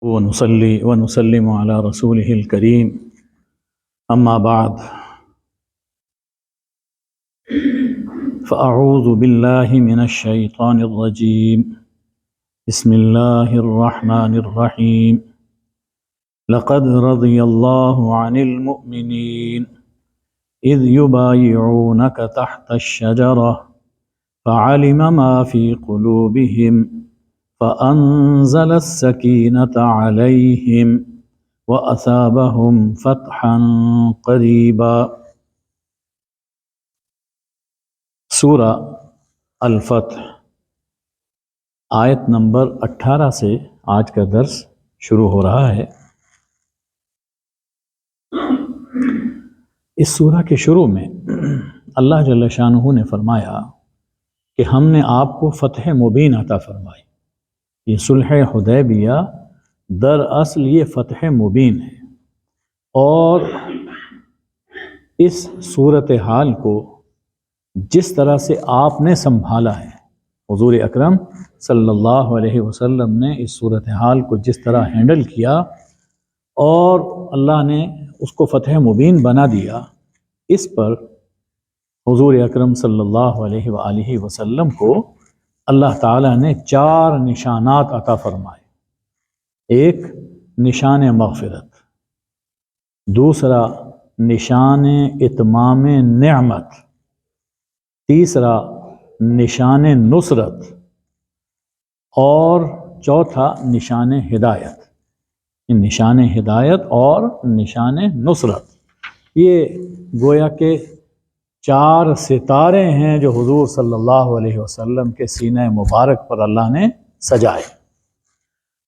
ونصلي ونسلم على رسوله الكريم أما بعد فأعوذ بالله من الشيطان الرجيم بسم الله الرحمن الرحيم لقد رضي الله عن المؤمنين إذ يبايعونك تحت الشجرة فعلم ما في قلوبهم فأنزل السكينة عليهم وأثابهم فتحا قريبا۔ سورہ الفتح آیت نمبر 18 سے آج کا درس شروع ہو رہا ہے۔ اس سورہ کے شروع میں اللہ جل شانہ نے فرمایا کہ ہم نے آپ کو فتح مبین عطا فرمائی۔ یہ صلح حدیبیہ دراصل یہ فتح مبین ہے، اور اس صورتحال کو جس طرح سے آپ نے سنبھالا ہے، حضور اکرم صلی اللہ علیہ وسلم نے اس صورتحال کو جس طرح ہینڈل کیا اور اللہ نے اس کو فتح مبین بنا دیا، اس پر حضور اکرم صلی اللہ علیہ وآلہ وسلم کو اللہ تعالیٰ نے 4 نشانات عطا فرمائے۔ ایک نشان مغفرت، دوسرا نشان اتمام نعمت، تیسرا نشان نصرت، اور چوتھا نشان ہدایت۔ نشان ہدایت اور نشان نصرت یہ گویا کہ 4 ستارے ہیں جو حضور صلی اللہ علیہ وسلم کے سینہ مبارک پر اللہ نے سجائے۔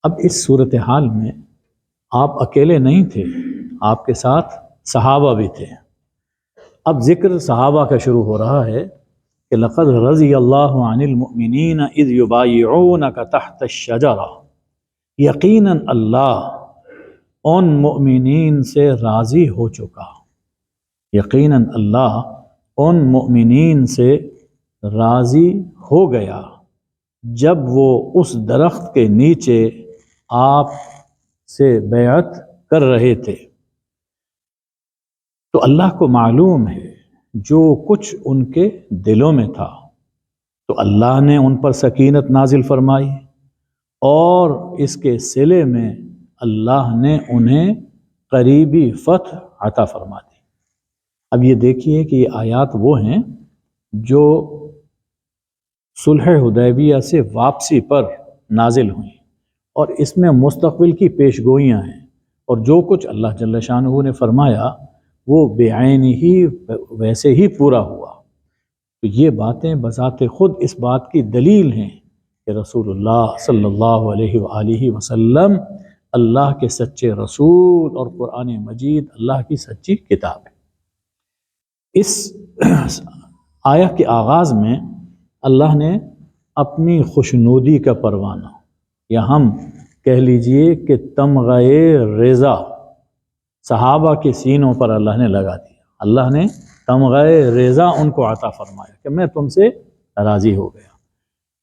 اب اس صورتحال میں آپ اکیلے نہیں تھے، آپ کے ساتھ صحابہ بھی تھے۔ اب ذکر صحابہ کا شروع ہو رہا ہے کہ لقد رضی اللہ عن المؤمنین اذ یبایعونک تحت الشجرہ، یقیناً اللہ ان مؤمنین سے راضی ہو چکا، یقیناً اللہ ان مؤمنین سے راضی ہو گیا جب وہ اس درخت کے نیچے آپ سے بیعت کر رہے تھے۔ تو اللہ کو معلوم ہے جو کچھ ان کے دلوں میں تھا، تو اللہ نے ان پر سکینت نازل فرمائی، اور اس کے صلے میں اللہ نے انہیں قریبی فتح عطا فرما دی۔ اب یہ دیکھیے کہ یہ آیات وہ ہیں جو صلح حدیبیہ سے واپسی پر نازل ہوئیں، اور اس میں مستقبل کی پیش گوئیاں ہیں، اور جو کچھ اللہ جل شانہ نے فرمایا وہ بعین ہی ویسے ہی پورا ہوا۔ تو یہ باتیں بذات خود اس بات کی دلیل ہیں کہ رسول اللہ صلی اللہ علیہ وآلہ وسلم اللہ کے سچے رسول اور قرآن مجید اللہ کی سچی کتاب ہے۔ اس آیت کے آغاز میں اللہ نے اپنی خوشنودی کا پروانہ، یا ہم کہہ لیجئے کہ تمغہ رضا صحابہ کے سینوں پر اللہ نے لگا دیا۔ اللہ نے تمغہ رضا ان کو عطا فرمایا کہ میں تم سے راضی ہو گیا۔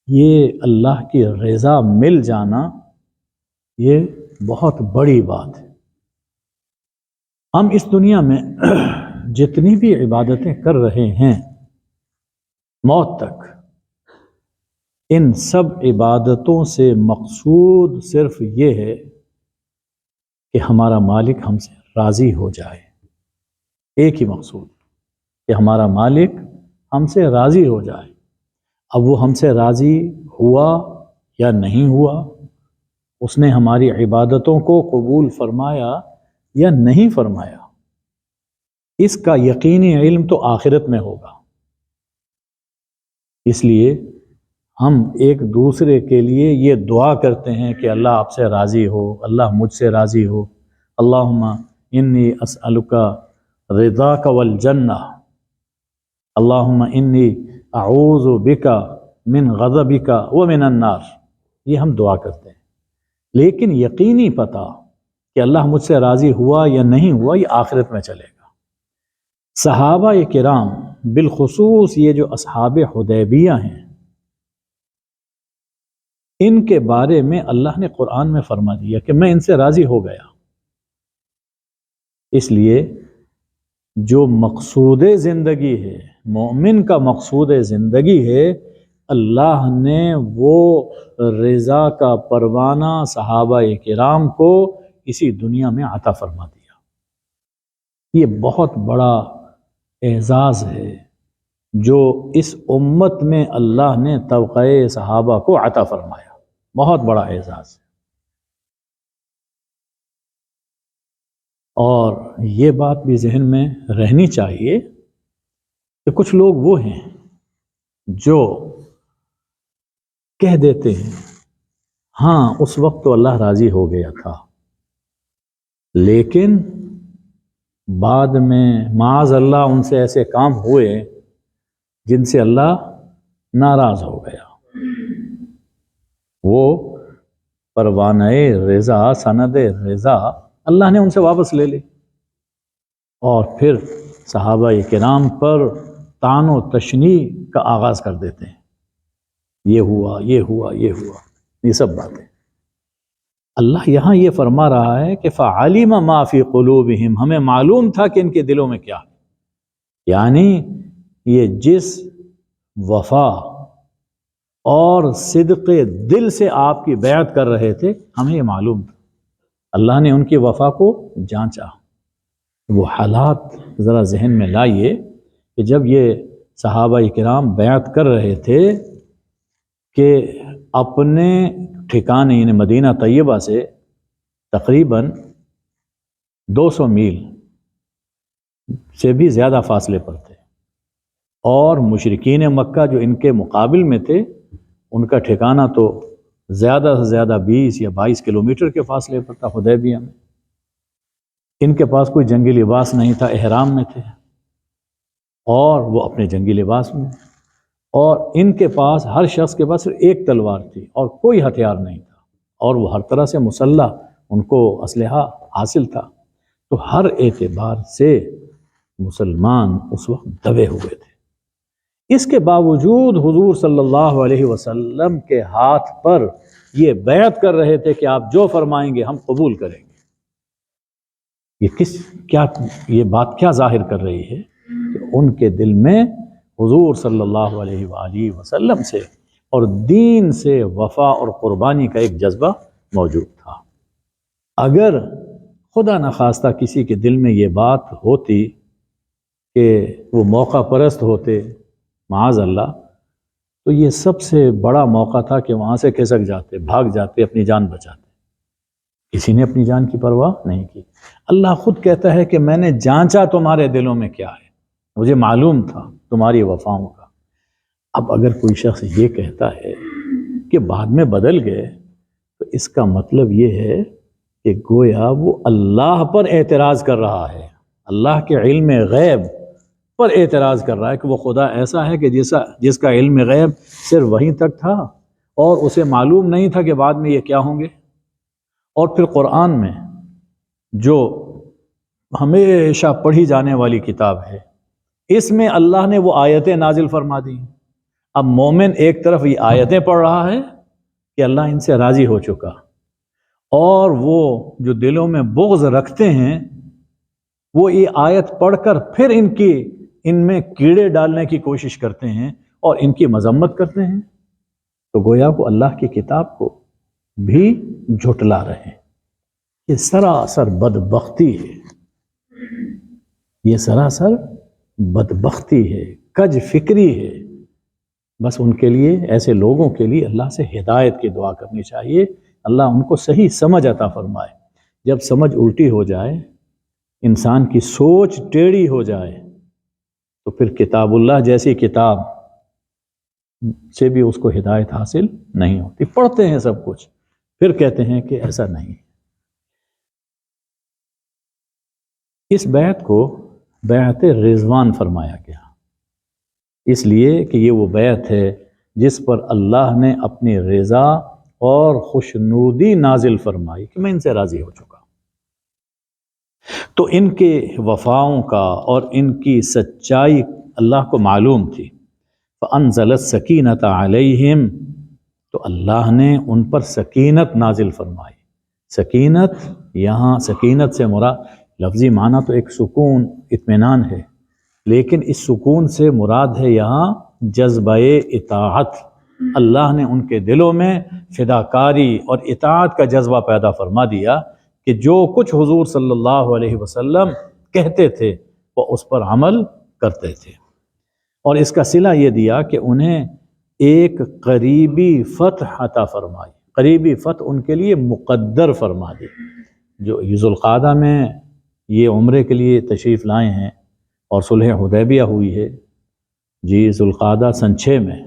یہ اللہ کی رضا مل جانا یہ بہت بڑی بات ہے۔ ہم اس دنیا میں جتنی بھی عبادتیں کر رہے ہیں موت تک، ان سب عبادتوں سے مقصود صرف یہ ہے کہ ہمارا مالک ہم سے راضی ہو جائے۔ ایک ہی مقصود کہ ہمارا مالک ہم سے راضی ہو جائے۔ اب وہ ہم سے راضی ہوا یا نہیں ہوا، اس نے ہماری عبادتوں کو قبول فرمایا یا نہیں فرمایا، اس کا یقینی علم تو آخرت میں ہوگا۔ اس لیے ہم ایک دوسرے کے لیے یہ دعا کرتے ہیں کہ اللہ آپ سے راضی ہو، اللہ مجھ سے راضی ہو۔ اللہم انی اسألک رضاک والجنہ، اللہم انی اعوذ بک من غضبک ومن النار۔ یہ ہم دعا کرتے ہیں، لیکن یقینی پتہ کہ اللہ مجھ سے راضی ہوا یا نہیں ہوا یہ آخرت میں چلے گا۔ صحابہ کرام بالخصوص یہ جو اصحاب حدیبیہ ہیں، ان کے بارے میں اللہ نے قرآن میں فرما دیا کہ میں ان سے راضی ہو گیا۔ اس لیے جو مقصود زندگی ہے، مومن کا مقصود زندگی ہے، اللہ نے وہ رضا کا پروانہ صحابہ کرام کو اسی دنیا میں عطا فرما دیا۔ یہ بہت بڑا اعزاز ہے جو اس امت میں اللہ نے طبقہ صحابہ کو عطا فرمایا، بہت بڑا اعزاز ہے۔ اور یہ بات بھی ذہن میں رہنی چاہیے کہ کچھ لوگ وہ ہیں جو کہہ دیتے ہیں ہاں اس وقت تو اللہ راضی ہو گیا تھا، لیکن بعد میں معاذ اللہ ان سے ایسے کام ہوئے جن سے اللہ ناراض ہو گیا، وہ پروانہ رضا، سند رضا اللہ نے ان سے واپس لے لی، اور پھر صحابہ کرام پر طعن و تشنیع کا آغاز کر دیتے ہیں، یہ ہوا، یہ ہوا، یہ ہوا، یہ سب باتیں۔ اللہ یہاں یہ فرما رہا ہے کہ فَعَلِمَ مَا فِي قُلُوبِهِمْ، ہمیں معلوم تھا کہ ان کے دلوں میں کیا ہے، یعنی یہ جس وفا اور صدق دل سے آپ کی بیعت کر رہے تھے، ہمیں یہ معلوم تھا۔ اللہ نے ان کی وفا کو جانچا۔ وہ حالات ذرا ذہن میں لائیے کہ جب یہ صحابہ کرام بیعت کر رہے تھے کہ اپنے ٹھکانے یعنی مدینہ طیبہ سے تقریباً 200 میل سے بھی زیادہ فاصلے پر تھے، اور مشرکین مکہ جو ان کے مقابل میں تھے ان کا ٹھکانہ تو زیادہ سے زیادہ 20 یا 22 کلومیٹر کے فاصلے پر تھا حدیبیہ میں۔ ان کے پاس کوئی جنگی لباس نہیں تھا، احرام میں تھے، اور وہ اپنے جنگی لباس میں، اور ان کے پاس ہر شخص کے پاس صرف ایک تلوار تھی اور کوئی ہتھیار نہیں تھا، اور وہ ہر طرح سے مسلح، ان کو اسلحہ حاصل تھا۔ تو ہر اعتبار سے مسلمان اس وقت دبے ہوئے تھے۔ اس کے باوجود حضور صلی اللہ علیہ وسلم کے ہاتھ پر یہ بیعت کر رہے تھے کہ آپ جو فرمائیں گے ہم قبول کریں گے۔ یہ بات کیا ظاہر کر رہی ہے کہ ان کے دل میں حضور صلی اللہ علیہ وآلہ وسلم سے اور دین سے وفا اور قربانی کا ایک جذبہ موجود تھا۔ اگر خدا نخواستہ کسی کے دل میں یہ بات ہوتی کہ وہ موقع پرست ہوتے معاذ اللہ، تو یہ سب سے بڑا موقع تھا کہ وہاں سے کھسک جاتے، بھاگ جاتے، اپنی جان بچاتے۔ کسی نے اپنی جان کی پرواہ نہیں کی۔ اللہ خود کہتا ہے کہ میں نے جانچا تمہارے دلوں میں کیا ہے، مجھے معلوم تھا تمہاری وفاؤں کا۔ اب اگر کوئی شخص یہ کہتا ہے کہ بعد میں بدل گئے، تو اس کا مطلب یہ ہے کہ گویا وہ اللہ پر اعتراض کر رہا ہے، اللہ کے علم غیب پر اعتراض کر رہا ہے کہ وہ خدا ایسا ہے کہ جس کا علم غیب صرف وہیں تک تھا اور اسے معلوم نہیں تھا کہ بعد میں یہ کیا ہوں گے۔ اور پھر قرآن میں جو ہمیشہ پڑھی جانے والی کتاب ہے، اس میں اللہ نے وہ آیتیں نازل فرما دی۔ اب مومن ایک طرف یہ آیتیں پڑھ رہا ہے کہ اللہ ان سے راضی ہو چکا، اور وہ جو دلوں میں بغض رکھتے ہیں وہ یہ آیت پڑھ کر پھر ان میں کیڑے ڈالنے کی کوشش کرتے ہیں اور ان کی مذمت کرتے ہیں، تو گویا کو اللہ کی کتاب کو بھی جھٹلا رہے ہیں۔ یہ سراسر بدبختی ہے، یہ سراسر بدبختی ہے، کج فکری ہے۔ بس ان کے لیے، ایسے لوگوں کے لیے اللہ سے ہدایت کی دعا کرنی چاہیے، اللہ ان کو صحیح سمجھ عطا فرمائے۔ جب سمجھ الٹی ہو جائے، انسان کی سوچ ٹیڑھی ہو جائے، تو پھر کتاب اللہ جیسی کتاب سے بھی اس کو ہدایت حاصل نہیں ہوتی۔ پڑھتے ہیں سب کچھ، پھر کہتے ہیں کہ ایسا نہیں۔ اس بیعت کو بیعت رضوان فرمایا گیا، اس لیے کہ یہ وہ بیعت ہے جس پر اللہ نے اپنی رضا اور خوشنودی نازل فرمائی کہ میں ان سے راضی ہو چکا۔ تو ان کے وفاؤں کا اور ان کی سچائی اللہ کو معلوم تھی۔ فَأَنزَلَ السَّكِينَةَ عَلَيْهِمْ، تو اللہ نے ان پر سکینت نازل فرمائی۔ سکینت، یہاں سکینت سے مراد لفظی معنی تو ایک سکون، اطمینان ہے، لیکن اس سکون سے مراد ہے یہاں جذبہ اطاعت۔ اللہ نے ان کے دلوں میں فداکاری اور اطاعت کا جذبہ پیدا فرما دیا کہ جو کچھ حضور صلی اللہ علیہ وسلم کہتے تھے وہ اس پر عمل کرتے تھے، اور اس کا صلہ یہ دیا کہ انہیں ایک قریبی فتح عطا فرمائی۔ قریبی فتح ان کے لیے مقدر فرما دی۔ جو ذوالقعدہ میں یہ عمرے کے لیے تشریف لائے ہیں اور صلح حدیبیہ ہوئی ہے جی ذوالقعدہ سن 6 میں،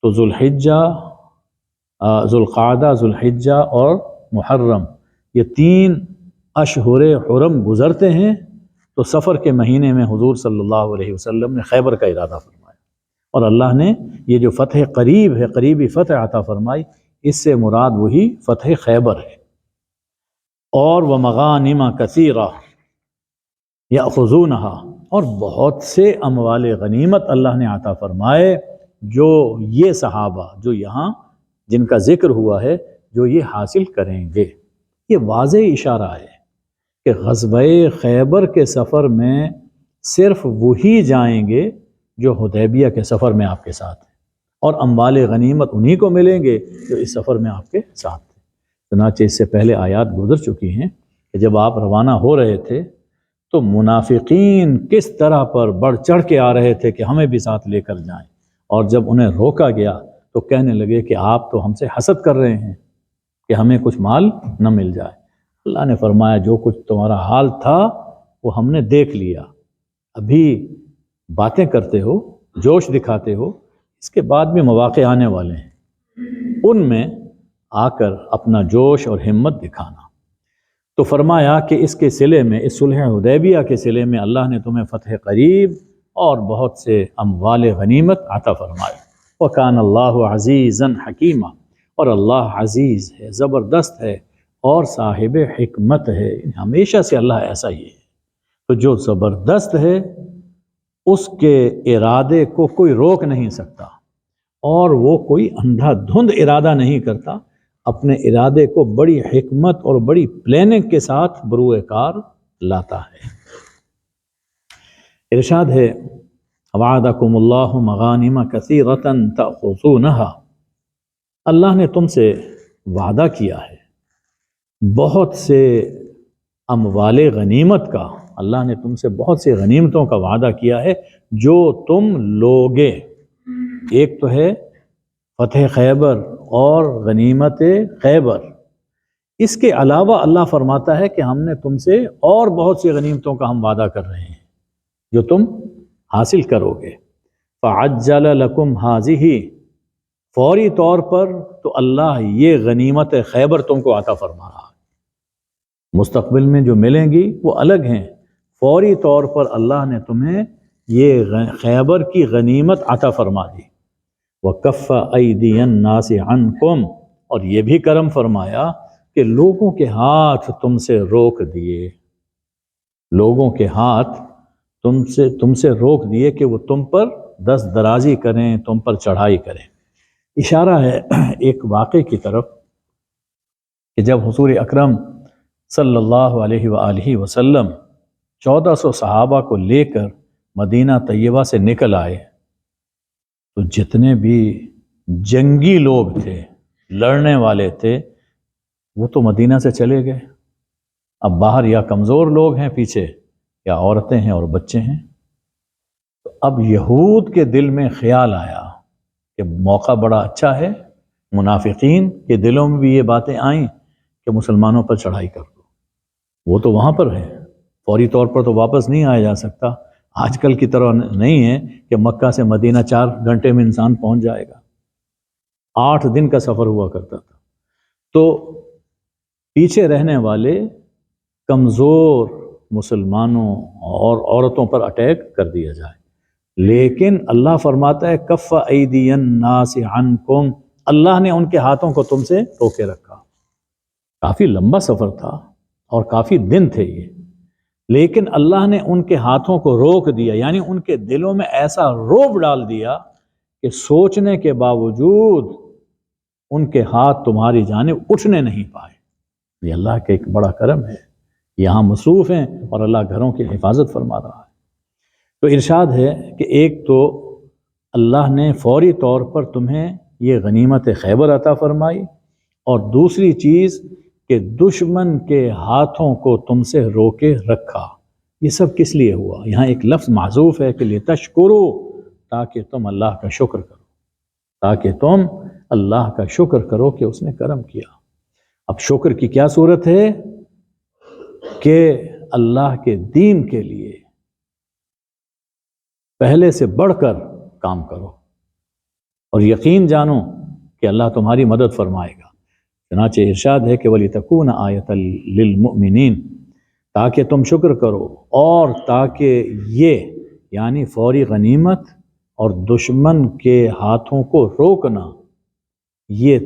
تو ذوالقعدہ، ذوالحجہ اور محرم، یہ 3 اشہر حرم گزرتے ہیں، تو سفر کے مہینے میں حضور صلی اللہ علیہ وسلم نے خیبر کا ارادہ فرمایا، اور اللہ نے یہ جو فتح قریب ہے، قریبی فتح عطا فرمائی، اس سے مراد وہی فتح خیبر ہے۔ اور ومغانم کثیرہ یأخذونہا، اور بہت سے اموال غنیمت اللہ نے عطا فرمائے جو یہ صحابہ جو یہاں جن کا ذکر ہوا ہے جو یہ حاصل کریں گے۔ یہ واضح اشارہ ہے کہ غزوہ خیبر کے سفر میں صرف وہی جائیں گے جو حدیبیہ کے سفر میں آپ کے ساتھ ہیں، اور اموال غنیمت انہی کو ملیں گے جو اس سفر میں آپ کے ساتھ تھے۔ چنانچہ اس سے پہلے آیات گزر چکی ہیں کہ جب آپ روانہ ہو رہے تھے تو منافقین کس طرح پر بڑھ چڑھ کے آ رہے تھے کہ ہمیں بھی ساتھ لے کر جائیں، اور جب انہیں روکا گیا تو کہنے لگے کہ آپ تو ہم سے حسد کر رہے ہیں کہ ہمیں کچھ مال نہ مل جائے۔ اللہ نے فرمایا جو کچھ تمہارا حال تھا وہ ہم نے دیکھ لیا، ابھی باتیں کرتے ہو، جوش دکھاتے ہو، اس کے بعد بھی مواقع آنے والے ہیں، ان میں آ کر اپنا جوش اور ہمت دکھانا۔ تو فرمایا کہ اس کے صلے میں، اس صلح حدیبیہ کے صلے میں اللہ نے تمہیں فتح قریب اور بہت سے اموال غنیمت عطا فرمائے۔ وَكَانَ اللَّهُ عَزِيزًا حَكِيمًا، اور اللہ عزیز ہے، زبردست ہے اور صاحب حکمت ہے۔ ہمیشہ سے اللہ ایسا ہی ہے، تو جو زبردست ہے اس کے ارادے کو کوئی روک نہیں سکتا، اور وہ کوئی اندھا دھند ارادہ نہیں کرتا، اپنے ارادے کو بڑی حکمت اور بڑی پلاننگ کے ساتھ بروئے کار لاتا ہے۔ ارشاد ہے وعدکم اللہ مغانم کثیرۃ تأخذونہا، اللہ نے تم سے وعدہ کیا ہے بہت سے اموال غنیمت کا، اللہ نے تم سے بہت سے غنیمتوں کا وعدہ کیا ہے جو تم لوگے۔ ایک تو ہے فتح خیبر اور غنیمت خیبر، اس کے علاوہ اللہ فرماتا ہے کہ ہم نے تم سے اور بہت سی غنیمتوں کا ہم وعدہ کر رہے ہیں جو تم حاصل کرو گے۔ فعجل لکم ہذہ، فوری طور پر تو اللہ یہ غنیمت خیبر تم کو عطا فرما رہا ہے، مستقبل میں جو ملیں گی وہ الگ ہیں، فوری طور پر اللہ نے تمہیں یہ خیبر کی غنیمت عطا فرما دی۔ وَكَفَّ أَيْدِيَ النَّاسِ عَنْكُمْ، اور یہ بھی کرم فرمایا کہ لوگوں کے ہاتھ تم سے روک دیے، لوگوں کے ہاتھ تم سے روک دیے کہ وہ تم پر دست درازی کریں، تم پر چڑھائی کریں۔ اشارہ ہے ایک واقعے کی طرف کہ جب حضور اکرم صلی اللہ علیہ وآلہ وسلم 1400 صحابہ کو لے کر مدینہ طیبہ سے نکل آئے تو جتنے بھی جنگی لوگ تھے، لڑنے والے تھے، وہ تو مدینہ سے چلے گئے۔ اب باہر یا کمزور لوگ ہیں پیچھے، یا عورتیں ہیں اور بچے ہیں۔ تو اب یہود کے دل میں خیال آیا کہ موقع بڑا اچھا ہے، منافقین کے دلوں میں بھی یہ باتیں آئیں کہ مسلمانوں پر چڑھائی کر دو، وہ تو وہاں پر ہے، فوری طور پر تو واپس نہیں آیا جا سکتا، آج کل کی طرح نہیں ہے کہ مکہ سے مدینہ 4 گھنٹے میں انسان پہنچ جائے گا، 8 دن کا سفر ہوا کرتا تھا۔ تو پیچھے رہنے والے کمزور مسلمانوں اور عورتوں پر اٹیک کر دیا جائے، لیکن اللہ فرماتا ہے کف ایدی الناس عنکم، اللہ نے ان کے ہاتھوں کو تم سے روکے رکھا۔ کافی لمبا سفر تھا اور کافی دن تھے یہ، لیکن اللہ نے ان کے ہاتھوں کو روک دیا، یعنی ان کے دلوں میں ایسا رعب ڈال دیا کہ سوچنے کے باوجود ان کے ہاتھ تمہاری جانب اٹھنے نہیں پائے۔ یہ اللہ کا ایک بڑا کرم ہے، یہاں مصروف ہیں اور اللہ گھروں کی حفاظت فرما رہا ہے۔ تو ارشاد ہے کہ ایک تو اللہ نے فوری طور پر تمہیں یہ غنیمت خیبر عطا فرمائی، اور دوسری چیز کہ دشمن کے ہاتھوں کو تم سے روکے رکھا۔ یہ سب کس لیے ہوا؟ یہاں ایک لفظ معذوف ہے کہ لتشکرو، تاکہ تم اللہ کا شکر کرو، تاکہ تم اللہ کا شکر کرو کہ اس نے کرم کیا۔ اب شکر کی کیا صورت ہے؟ کہ اللہ کے دین کے لیے پہلے سے بڑھ کر کام کرو اور یقین جانو کہ اللہ تمہاری مدد فرمائے گا۔ چنانچہ ارشاد ہے کہ وَلِتَكُونَ آیَةً لِلْمُؤْمِنِينَ، تاکہ تم شکر کرو اور تاکہ یہ یعنی فوری غنیمت اور دشمن کے ہاتھوں کو روکنا یہ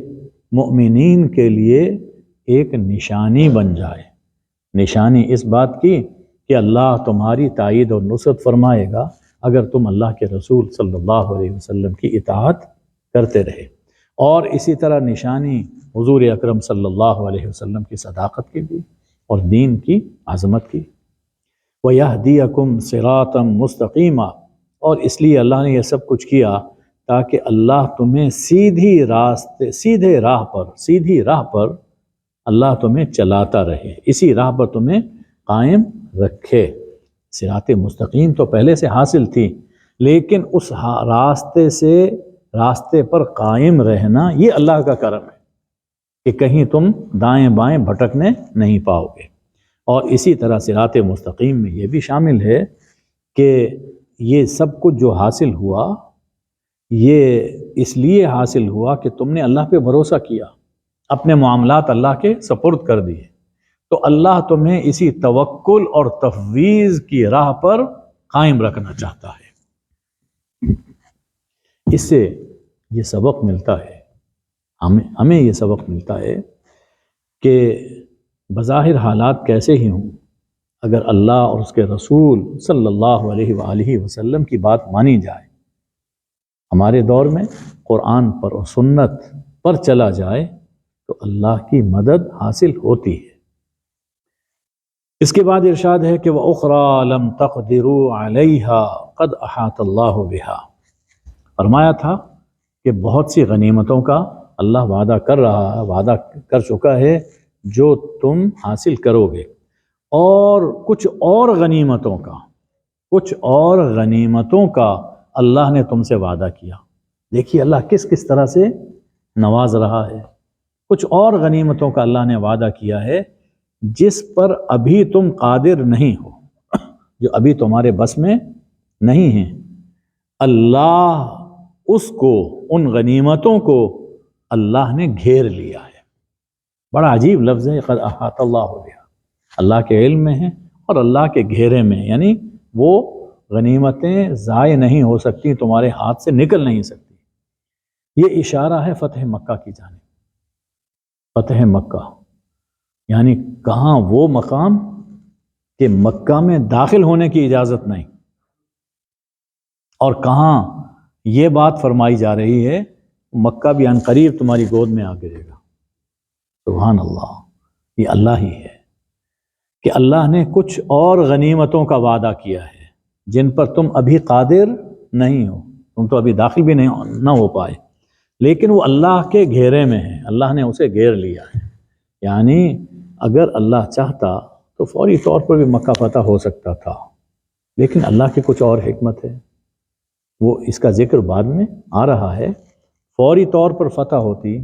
مؤمنین کے لیے ایک نشانی بن جائے، نشانی اس بات کی کہ اللہ تمہاری تائید اور نصرت فرمائے گا اگر تم اللہ کے رسول صلی اللہ علیہ وسلم کی اطاعت کرتے رہے، اور اسی طرح نشانی حضور اکرم صلی اللہ علیہ وسلم کی صداقت کی بھی اور دین کی عظمت کی۔ وَيَهْدِيَكُمْ صِرَاطًا مُسْتَقِيمًا، اور اس لیے اللہ نے یہ سب کچھ کیا تاکہ اللہ تمہیں سیدھی راہ پر اللہ تمہیں چلاتا رہے، اسی راہ پر تمہیں قائم رکھے۔ صراط مستقیم تو پہلے سے حاصل تھی، لیکن اس راستے پر قائم رہنا یہ اللہ کا کرم ہے کہ کہیں تم دائیں بائیں بھٹکنے نہیں پاؤ گے۔ اور اسی طرح صراط مستقیم میں یہ بھی شامل ہے کہ یہ سب کچھ جو حاصل ہوا یہ اس لیے حاصل ہوا کہ تم نے اللہ پہ بھروسہ کیا، اپنے معاملات اللہ کے سپرد کر دیے، تو اللہ تمہیں اسی توکل اور تفویض کی راہ پر قائم رکھنا چاہتا ہے۔ اس سے یہ سبق ملتا ہے، ہمیں یہ سبق ملتا ہے کہ بظاہر حالات کیسے ہی ہوں، اگر اللہ اور اس کے رسول صلی اللہ علیہ وآلہ وسلم کی بات مانی جائے، ہمارے دور میں قرآن پر اور سنت پر چلا جائے تو اللہ کی مدد حاصل ہوتی ہے۔ اس کے بعد ارشاد ہے کہ وَأُخْرَى لَمْ تَقْدِرُوا عَلَيْهَا قَدْ أَحَاطَ اللَّهُ بِهَا، فرمایا تھا کہ بہت سی غنیمتوں کا اللہ وعدہ کر چکا ہے جو تم حاصل کرو گے، اور کچھ اور غنیمتوں کا اللہ نے تم سے وعدہ کیا۔ دیکھیے اللہ کس طرح سے نواز رہا ہے۔ کچھ اور غنیمتوں کا اللہ نے وعدہ کیا ہے جس پر ابھی تم قادر نہیں ہو، جو ابھی تمہارے بس میں نہیں ہیں۔ اللہ ان غنیمتوں کو اللہ نے گھیر لیا ہے۔ بڑا عجیب لفظ ہے، قد احاط اللہ بہا، اللہ کے علم میں ہے اور اللہ کے گھیرے میں، یعنی وہ غنیمتیں ضائع نہیں ہو سکتی، تمہارے ہاتھ سے نکل نہیں سکتی۔ یہ اشارہ ہے فتح مکہ کی جانب۔ فتح مکہ یعنی کہاں وہ مقام کہ مکہ میں داخل ہونے کی اجازت نہیں، اور کہاں یہ بات فرمائی جا رہی ہے مکہ بھی عنقریب تمہاری گود میں آ گرے گا۔ سبحان اللہ، یہ اللہ ہی ہے کہ اللہ نے کچھ اور غنیمتوں کا وعدہ کیا ہے جن پر تم ابھی قادر نہیں ہو، تم تو ابھی داخل بھی نہ ہو پائے، لیکن وہ اللہ کے گھیرے میں ہے، اللہ نے اسے گھیر لیا ہے۔ یعنی اگر اللہ چاہتا تو فوری طور پر بھی مکہ فتح ہو سکتا تھا، لیکن اللہ کی کچھ اور حکمت ہے، وہ اس کا ذکر بعد میں آ رہا ہے۔ فوری طور پر فتح ہوتی،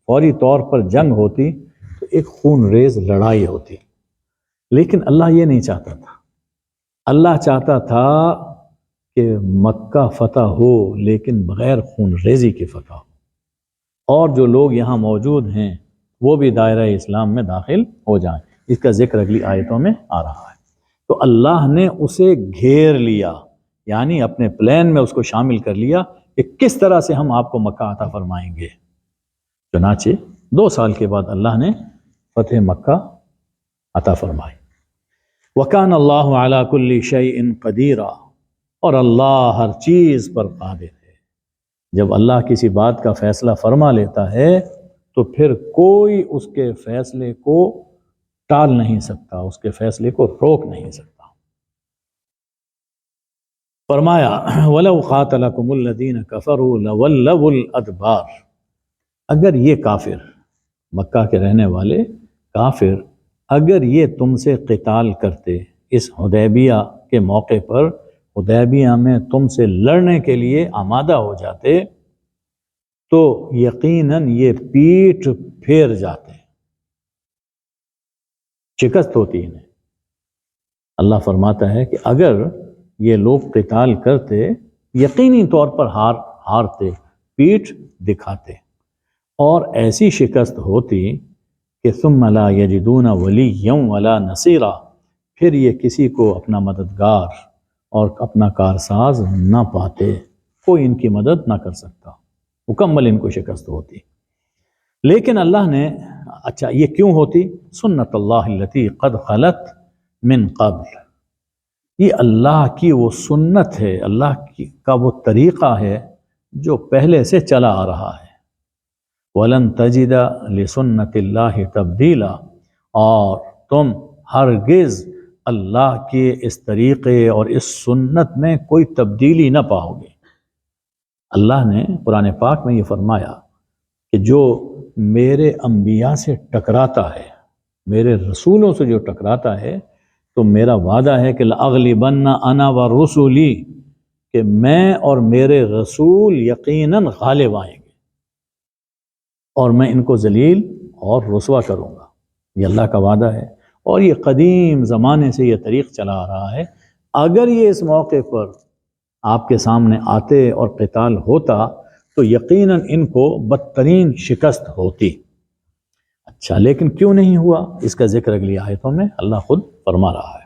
فوری طور پر جنگ ہوتی تو ایک خون ریز لڑائی ہوتی، لیکن اللہ یہ نہیں چاہتا تھا۔ اللہ چاہتا تھا کہ مکہ فتح ہو لیکن بغیر خون ریزی کے فتح ہو، اور جو لوگ یہاں موجود ہیں وہ بھی دائرہ اسلام میں داخل ہو جائیں۔ اس کا ذکر اگلی آیتوں میں آ رہا ہے۔ تو اللہ نے اسے گھیر لیا، یعنی اپنے پلان میں اس کو شامل کر لیا کہ کس طرح سے ہم آپ کو مکہ عطا فرمائیں گے۔ چنانچہ 2 سال کے بعد اللہ نے فتح مکہ عطا فرمائی۔ وَكَانَ اللَّهُ عَلَى كُلِّ شَيْءٍ قَدِيرًا، اور اللہ ہر چیز پر قادر ہے۔ جب اللہ کسی بات کا فیصلہ فرما لیتا ہے تو پھر کوئی اس کے فیصلے کو ٹال نہیں سکتا، اس کے فیصلے کو روک نہیں سکتا۔ فرمایا وَلَوْ قَاتَلَكُمُ الَّذِينَ كَفَرُوا لَوَلَّوُا الْأَدْبَارَ، اگر یہ کافر، مکہ کے رہنے والے کافر، اگر یہ تم سے قتال کرتے اس حدیبیہ کے موقع پر، حدیبیہ میں تم سے لڑنے کے لیے آمادہ ہو جاتے، تو یقیناً یہ پیٹھ پھیر جاتے، شکست ہوتی انہیں۔ اللہ فرماتا ہے کہ اگر یہ لوگ قتال کرتے، یقینی طور پر ہارتے، پیٹھ دکھاتے، اور ایسی شکست ہوتی کہ ثم لا یجدون ولیا ولا نصیرا، پھر یہ کسی کو اپنا مددگار اور اپنا کارساز نہ پاتے، کوئی ان کی مدد نہ کر سکتا، مکمل ان کو شکست ہوتی۔ لیکن اللہ نے، اچھا یہ کیوں ہوتی؟ سنت اللہ التی قد خلت من قبل، یہ اللہ کی وہ سنت ہے، اللہ کا وہ طریقہ ہے جو پہلے سے چلا آ رہا ہے۔ وَلَن تَجِدَ لِسُنَّتِ اللَّهِ تَبْدِيلًا، اور تم ہرگز اللہ کے اس طریقے اور اس سنت میں کوئی تبدیلی نہ پاؤ گے۔ اللہ نے قرآن پاک میں یہ فرمایا کہ جو میرے انبیاء سے ٹکراتا ہے، میرے رسولوں سے جو ٹکراتا ہے، تو میرا وعدہ ہے کہ لَأَغْلِبَنَّ أَنَا وَرُسُلِي، کہ میں اور میرے رسول یقیناً غالب آئیں گے، اور میں ان کو ذلیل اور رسوا کروں گا۔ یہ اللہ کا وعدہ ہے، اور یہ قدیم زمانے سے یہ طریق چلا آ رہا ہے۔ اگر یہ اس موقع پر آپ کے سامنے آتے اور قتال ہوتا تو یقیناً ان کو بدترین شکست ہوتی۔ اچھا لیکن کیوں نہیں ہوا؟ اس کا ذکر اگلی آیتوں میں اللہ خود فرما رہا ہے۔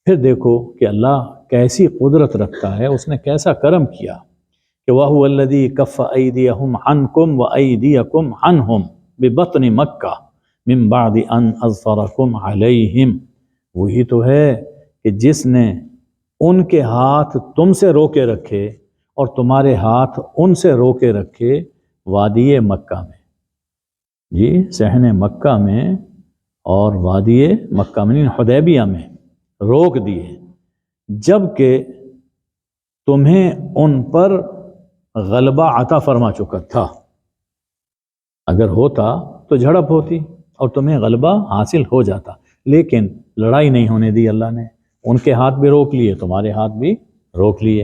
پھر دیکھو کہ اللہ کیسی قدرت رکھتا ہے، اس نے کیسا کرم کیا کہ وَهُوَ الَّذِي كَفَّ أَيْدِيَهُمْ عَنْكُمْ وَأَيْدِيَكُمْ عَنْهُمْ بِبَطْنِ مَكَّةَ مِنْ بَعْدِ أَنْ أَظْفَرَكُمْ عَلَيْهِمْ، وہی تو ہے کہ جس نے ان کے ہاتھ تم سے روکے رکھے اور تمہارے ہاتھ ان سے روکے رکھے وادی مکہ میں، جی صحن مکہ میں اور وادی مکہ میں حدیبیہ میں روک دیے، جبکہ تمہیں ان پر غلبہ عطا فرما چکا تھا۔ اگر ہوتا تو جھڑپ ہوتی اور تمہیں غلبہ حاصل ہو جاتا، لیکن لڑائی نہیں ہونے دی اللہ نے، ان کے ہاتھ بھی روک لیے، تمہارے ہاتھ بھی روک لیے۔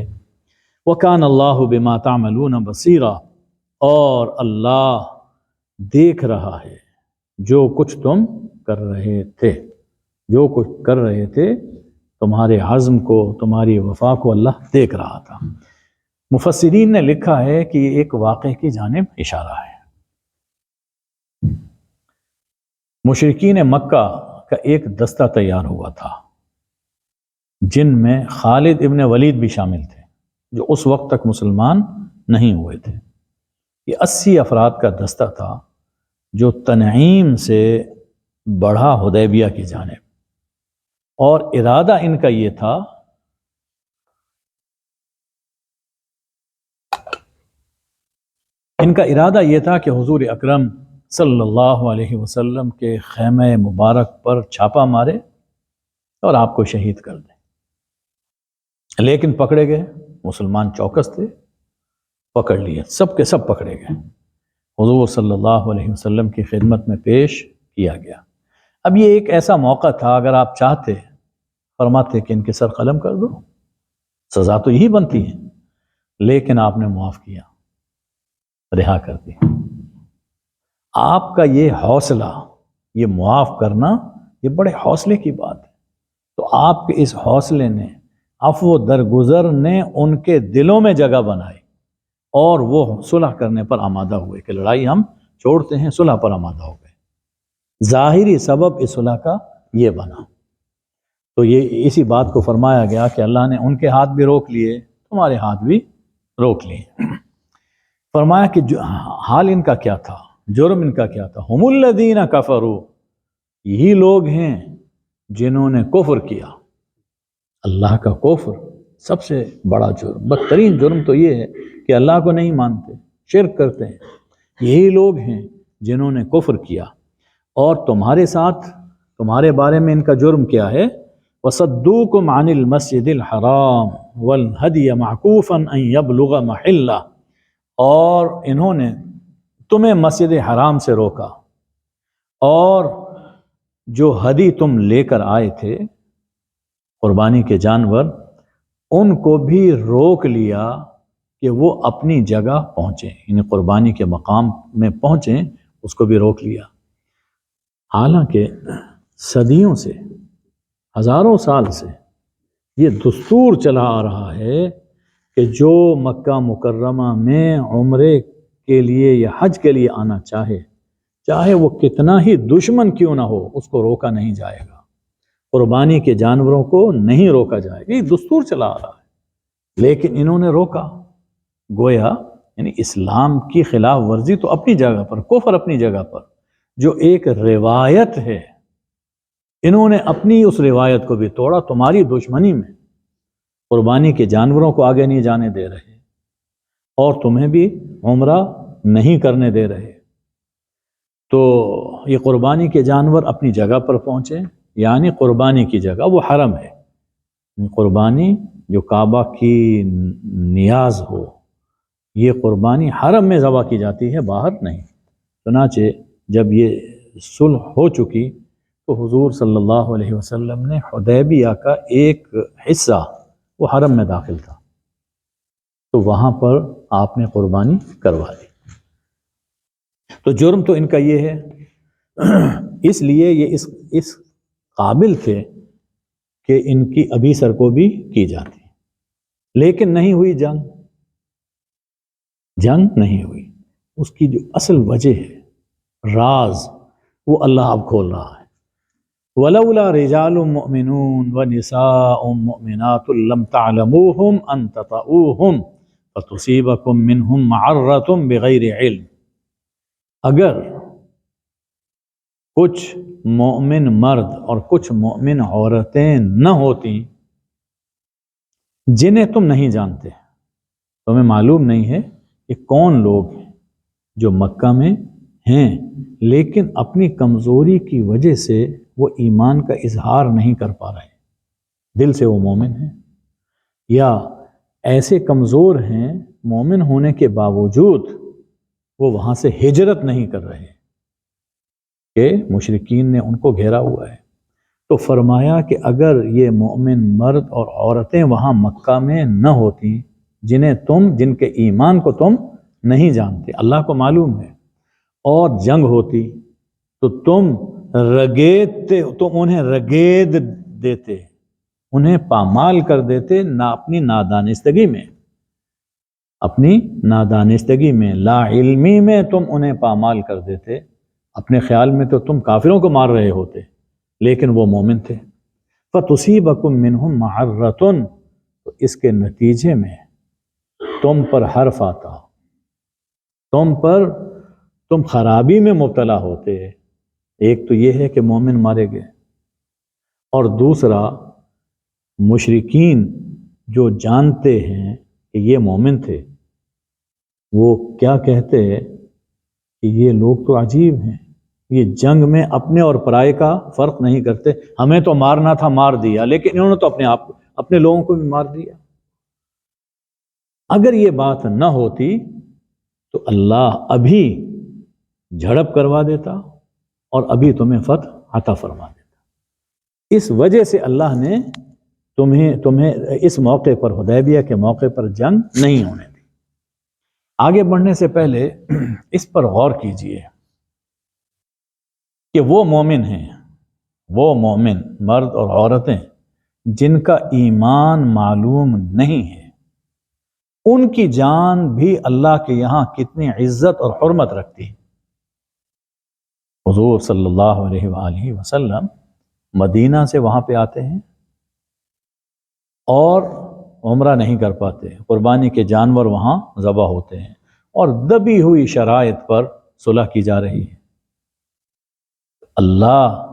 وَكَانَ اللَّهُ بِمَا تَعْمَلُونَ بَصِيرًا، اور اللہ دیکھ رہا ہے جو کچھ تم کر رہے تھے، جو کچھ کر رہے تھے، تمہارے عزم کو، تمہاری وفا کو اللہ دیکھ رہا تھا۔ مفسرین نے لکھا ہے کہ یہ ایک واقعے کی جانب اشارہ ہے۔ مشرکین مکہ کا ایک دستہ تیار ہوا تھا جن میں خالد ابن ولید بھی شامل تھے، جو اس وقت تک مسلمان نہیں ہوئے تھے۔ یہ 80 افراد کا دستہ تھا جو تنعیم سے بڑھا حدیبیہ کی جانب، اور ارادہ ان کا یہ تھا کہ حضور اکرم صلی اللہ علیہ وسلم کے خیمہ مبارک پر چھاپا مارے اور آپ کو شہید کر دیں، لیکن پکڑے گئے، مسلمان چوکس تھے، پکڑ لیے، سب کے سب پکڑے گئے، حضور صلی اللہ علیہ وسلم کی خدمت میں پیش کیا گیا۔ اب یہ ایک ایسا موقع تھا، اگر آپ چاہتے فرماتے کہ ان کے سر قلم کر دو، سزا تو یہی بنتی ہے، لیکن آپ نے معاف کیا، رہا کر دیا۔ آپ کا یہ حوصلہ، یہ معاف کرنا، یہ بڑے حوصلے کی بات ہے۔ تو آپ کے اس حوصلے نے، عفو و درگزر نے ان کے دلوں میں جگہ بنائی، اور وہ صلح کرنے پر آمادہ ہوئے کہ لڑائی ہم چھوڑتے ہیں، صلح پر آمادہ ہو گئے۔ ظاہری سبب اس صلح کا یہ بنا۔ تو یہ اسی بات کو فرمایا گیا کہ اللہ نے ان کے ہاتھ بھی روک لیے، تمہارے ہاتھ بھی روک لیے۔ فرمایا کہ حال ان کا کیا تھا، جرم ان کا کیا تھا؟ ہم الذین کفروا، یہی لوگ ہیں جنہوں نے کفر کیا۔ اللہ کا کفر سب سے بڑا جرم، بدترین جرم تو یہ ہے کہ اللہ کو نہیں مانتے، شرک کرتے ہیں۔ یہی لوگ ہیں جنہوں نے کفر کیا، اور تمہارے ساتھ تمہارے بارے میں ان کا جرم کیا ہے، وَصَدُّوكُمْ عَنِ الْمَسْجِدِ الْحَرَامِ وَالْهَدْيَ مَعْكُوفًا أَن يَبْلُغَ مَحِلَّهُ، اور انہوں نے تمہیں مسجد حرام سے روکا، اور جو ہدی تم لے کر آئے تھے قربانی کے جانور، ان کو بھی روک لیا کہ وہ اپنی جگہ پہنچیں، یعنی قربانی کے مقام میں پہنچیں، اس کو بھی روک لیا۔ حالانکہ صدیوں سے، ہزاروں سال سے یہ دستور چلا آ رہا ہے کہ جو مکہ مکرمہ میں عمرے کے لیے یا حج کے لیے آنا چاہے وہ کتنا ہی دشمن کیوں نہ ہو، اس کو روکا نہیں جائے گا، قربانی کے جانوروں کو نہیں روکا جائے گا، یہ دستور چلا آ رہا ہے، لیکن انہوں نے روکا۔ گویا یعنی اسلام کی خلاف ورزی تو اپنی جگہ پر، کفر اپنی جگہ پر، جو ایک روایت ہے، انہوں نے اپنی اس روایت کو بھی توڑا، تمہاری دشمنی میں قربانی کے جانوروں کو آگے نہیں جانے دے رہے، اور تمہیں بھی عمرہ نہیں کرنے دے رہے۔ تو یہ قربانی کے جانور اپنی جگہ پر پہنچے، یعنی قربانی کی جگہ وہ حرم ہے، قربانی جو کعبہ کی نیاز ہو، یہ قربانی حرم میں ذبح کی جاتی ہے، باہر نہیں۔ چنانچہ جب یہ صلح ہو چکی تو حضور صلی اللہ علیہ وسلم نے حدیبیہ کا ایک حصہ وہ حرم میں داخل تھا، تو وہاں پر آپ نے قربانی کروا دی۔ تو جرم تو ان کا یہ ہے، اس لیے یہ اس قابل تھے کہ ان کی ابھی سرکوبی کی جاتی، لیکن نہیں ہوئی جنگ نہیں ہوئی۔ اس کی جو اصل وجہ ہے، راز، وہ اللہ اب کھول رہا ہے۔ وَلَوْلَا رِجَالٌ مُؤْمِنُونَ وَنِسَاءٌ مُؤْمِنَاتٌ لَمْ تَعْلَمُوهُمْ أَن تَطَئُوهُمْ فَتُصِيبَكُم مِّنْهُمْ مَعَرَّةٌ بِغَيْرِ عِلْمٍ، اگر کچھ مومن مرد اور کچھ مومن عورتیں نہ ہوتی جنہیں تم نہیں جانتے، تمہیں معلوم نہیں ہے کہ کون لوگ ہیں جو مکہ میں ہیں، لیکن اپنی کمزوری کی وجہ سے وہ ایمان کا اظہار نہیں کر پا رہے، دل سے وہ مومن ہیں، یا ایسے کمزور ہیں مومن ہونے کے باوجود وہ وہاں سے ہجرت نہیں کر رہے کہ مشرکین نے ان کو گھیرا ہوا ہے، تو فرمایا کہ اگر یہ مومن مرد اور عورتیں وہاں مکہ میں نہ ہوتی جن کے ایمان کو تم نہیں جانتے، اللہ کو معلوم ہے، اور جنگ ہوتی تو تم انہیں رگید دیتے، انہیں پامال کر دیتے، اپنی نادانستگی میں لا علمی میں تم انہیں پامال کر دیتے، اپنے خیال میں تو تم کافروں کو مار رہے ہوتے، لیکن وہ مومن تھے۔ فَتُصِيبَكُم مِّنْهُمْ مَعَرَّةٌ، تو اس کے نتیجے میں تم پر حرف آتا، تم خرابی میں مبتلا ہوتے۔ ایک تو یہ ہے کہ مومن مارے گئے، اور دوسرا مشرکین جو جانتے ہیں کہ یہ مومن تھے، وہ کیا کہتے کہ یہ لوگ تو عجیب ہیں، یہ جنگ میں اپنے اور پرائے کا فرق نہیں کرتے، ہمیں تو مارنا تھا مار دیا، لیکن انہوں نے تو اپنے لوگوں کو بھی مار دیا۔ اگر یہ بات نہ ہوتی تو اللہ ابھی جھڑپ کروا دیتا اور ابھی تمہیں فتح عطا فرما دیتا۔ اس وجہ سے اللہ نے تمہیں اس موقع پر، حدیبیہ کے موقع پر جنگ نہیں ہونے دی۔ آگے بڑھنے سے پہلے اس پر غور کیجئے کہ وہ مومن ہیں، وہ مومن مرد اور عورتیں جن کا ایمان معلوم نہیں ہے، ان کی جان بھی اللہ کے یہاں کتنی عزت اور حرمت رکھتی ہے۔ حضور صلی اللہ علیہ وآلہ وسلم مدینہ سے وہاں پہ آتے ہیں اور عمرہ نہیں کر پاتے، قربانی کے جانور وہاں ذبح ہوتے ہیں، اور دبی ہوئی شرائط پر صلح کی جا رہی ہے۔ اللہ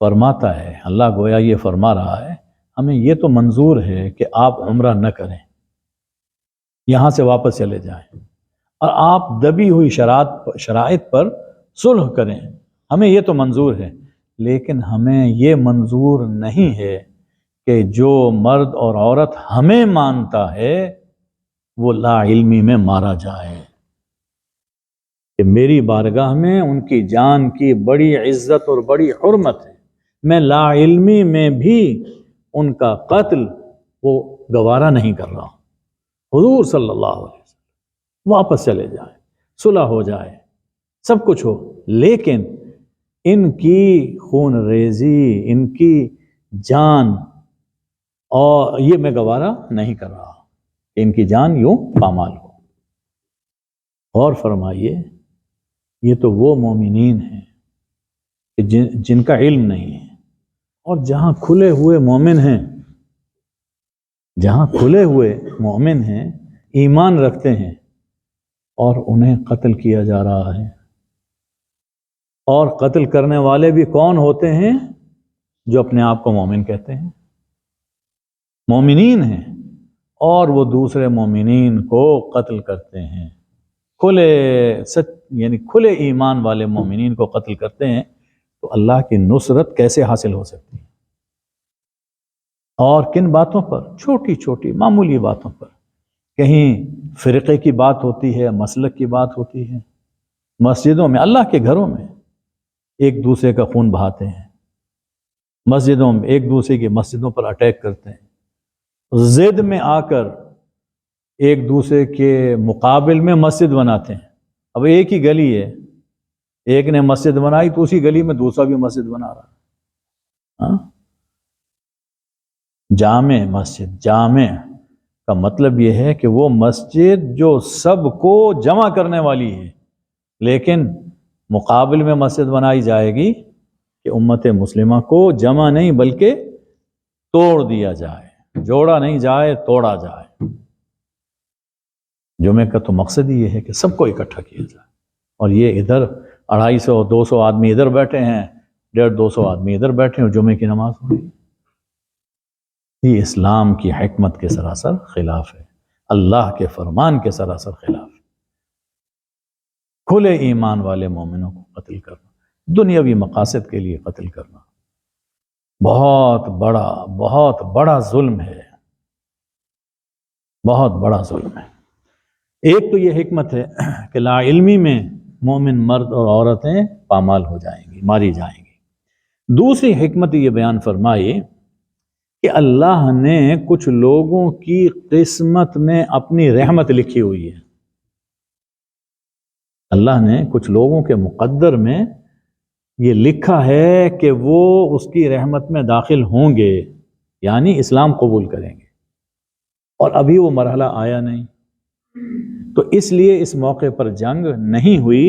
فرماتا ہے، اللہ گویا یہ فرما رہا ہے، ہمیں یہ تو منظور ہے کہ آپ عمرہ نہ کریں، یہاں سے واپس چلے جائیں، اور آپ دبی ہوئی شرائط پر صلح کریں، ہمیں یہ تو منظور ہے، لیکن ہمیں یہ منظور نہیں ہے کہ جو مرد اور عورت ہمیں مانتا ہے وہ لا علمی میں مارا جائے، کہ میری بارگاہ میں ان کی جان کی بڑی عزت اور بڑی حرمت ہے، میں لا علمی میں بھی ان کا قتل وہ گوارا نہیں کر رہا ہوں۔ حضور صلی اللہ علیہ وسلم واپس چلے جائیں، صلح ہو جائے، سب کچھ ہو، لیکن ان کی خون ریزی، ان کی جان، اور یہ میں گوارا نہیں کر رہا کہ ان کی جان یوں پامال ہو۔ اور فرمائیے یہ تو وہ مومنین ہیں کہ جن کا علم نہیں ہے، اور جہاں کھلے ہوئے مومن ہیں، جہاں کھلے ہوئے مومن ہیں، ایمان رکھتے ہیں، اور انہیں قتل کیا جا رہا ہے، اور قتل کرنے والے بھی کون ہوتے ہیں؟ جو اپنے آپ کو مومن کہتے ہیں، مومنین ہیں، اور وہ دوسرے مومنین کو قتل کرتے ہیں، یعنی کھلے ایمان والے مومنین کو قتل کرتے ہیں، تو اللہ کی نصرت کیسے حاصل ہو سکتی ہے؟ اور کن باتوں پر؟ چھوٹی چھوٹی معمولی باتوں پر، کہیں فرقے کی بات ہوتی ہے، مسلک کی بات ہوتی ہے، مسجدوں میں، اللہ کے گھروں میں ایک دوسرے کا خون بہاتے ہیں، مسجدوں میں ایک دوسرے کی مسجدوں پر اٹیک کرتے ہیں، ضد میں آ کر ایک دوسرے کے مقابل میں مسجد بناتے ہیں۔ اب ایک ہی گلی ہے، ایک نے مسجد بنائی تو اسی گلی میں دوسرا بھی مسجد بنا رہا۔ جامع مسجد، جامع کا مطلب یہ ہے کہ وہ مسجد جو سب کو جمع کرنے والی ہے، لیکن مقابل میں مسجد بنائی جائے گی کہ امت مسلمہ کو جمع نہیں بلکہ توڑ دیا جائے، جوڑا نہیں جائے، توڑا جائے۔ جمعہ کا تو مقصد ہی یہ ہے کہ سب کو اکٹھا کیا جائے، اور یہ ادھر 250 200 آدمی ادھر بیٹھے ہیں، 150 200 آدمی ادھر بیٹھے ہیں، جمعے کی نماز ہو رہی ہے۔ یہ اسلام کی حکمت کے سراسر خلاف ہے، اللہ کے فرمان کے سراسر خلاف ہے۔ کھلے ایمان والے مومنوں کو قتل کرنا، دنیاوی مقاصد کے لیے قتل کرنا، بہت بڑا ظلم ہے، بہت بڑا ظلم ہے۔ ایک تو یہ حکمت ہے کہ لا علمی میں مومن مرد اور عورتیں پامال ہو جائیں گی، ماری جائیں گی۔ دوسری حکمت یہ بیان فرمائی کہ اللہ نے کچھ لوگوں کی قسمت میں اپنی رحمت لکھی ہوئی ہے، اللہ نے کچھ لوگوں کے مقدر میں یہ لکھا ہے کہ وہ اس کی رحمت میں داخل ہوں گے، یعنی اسلام قبول کریں گے، اور ابھی وہ مرحلہ آیا نہیں، تو اس لیے اس موقع پر جنگ نہیں ہوئی۔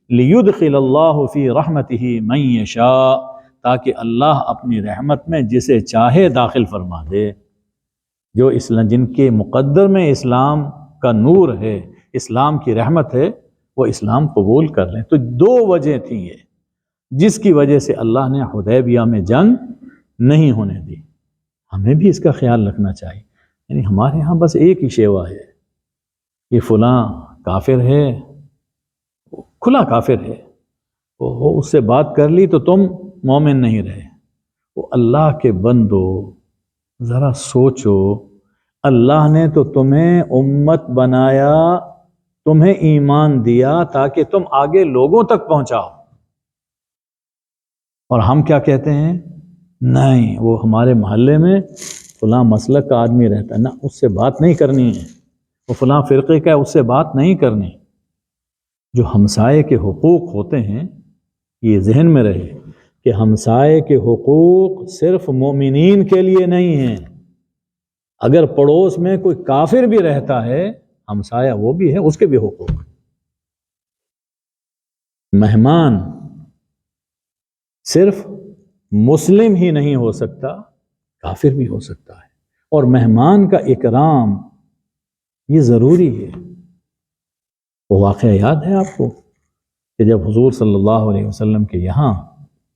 لِيُدْخِلَ اللَّهُ فِي رَحْمَتِهِ مَن يَشَاءُ، تاکہ اللہ اپنی رحمت میں جسے چاہے داخل فرما دے، جو اسلام، جن کے مقدر میں اسلام کا نور ہے، اسلام کی رحمت ہے، وہ اسلام قبول کر لیں۔ تو دو وجہ تھیں یہ جس کی وجہ سے اللہ نے حدیبیہ میں جنگ نہیں ہونے دی۔ ہمیں بھی اس کا خیال رکھنا چاہیے، یعنی ہمارے ہاں بس ایک ہی شیوا ہے، یہ فلاں کافر ہے، کھلا کافر ہے، وہ اس سے بات کر لی تو تم مومن نہیں رہے۔ وہ اللہ کے بندو، ذرا سوچو، اللہ نے تو تمہیں امت بنایا، تمہیں ایمان دیا تاکہ تم آگے لوگوں تک پہنچاؤ، اور ہم کیا کہتے ہیں؟ نہیں، وہ ہمارے محلے میں فلاں مسلک کا آدمی رہتا ہے، نہ اس سے بات نہیں کرنی ہے، وہ فلاں فرقے کا ہے، اس سے بات نہیں کرنی۔ جو ہمسائے کے حقوق ہوتے ہیں، یہ ذہن میں رہے کہ ہمسائے کے حقوق صرف مومنین کے لیے نہیں ہیں، اگر پڑوس میں کوئی کافر بھی رہتا ہے، ہمسایہ وہ بھی ہے، اس کے بھی حقوق۔ مہمان صرف مسلم ہی نہیں ہو سکتا، کافر بھی ہو سکتا ہے، اور مہمان کا اکرام یہ ضروری ہے۔ وہ واقعہ یاد ہے آپ کو کہ جب حضور صلی اللہ علیہ وسلم کے یہاں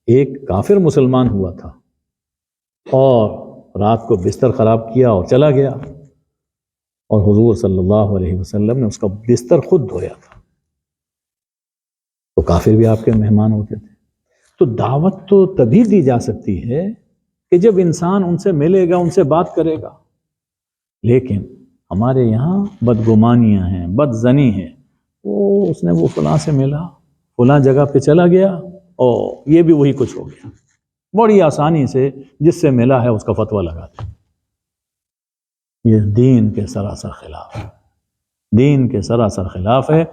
ایک کافر مسلمان ہوا تھا اور رات کو بستر خراب کیا اور چلا گیا، اور حضور صلی اللہ علیہ وسلم نے اس کا بستر خود دھویا تھا، تو کافر بھی آپ کے مہمان ہوتے تھے۔ تو دعوت تو تبھی دی جا سکتی ہے کہ جب انسان ان سے ملے گا، ان سے بات کرے گا۔ لیکن ہمارے یہاں بدگمانیاں ہیں، بد زنی ہے، اس نے وہ فلاں سے ملا، فلاں جگہ پہ چلا گیا، اور یہ بھی وہی کچھ ہو گیا، بڑی آسانی سے جس سے ملا ہے اس کا فتویٰ لگاتے۔ یہ دین کے سراسر خلاف ہے، دین کے سراسر خلاف ہے۔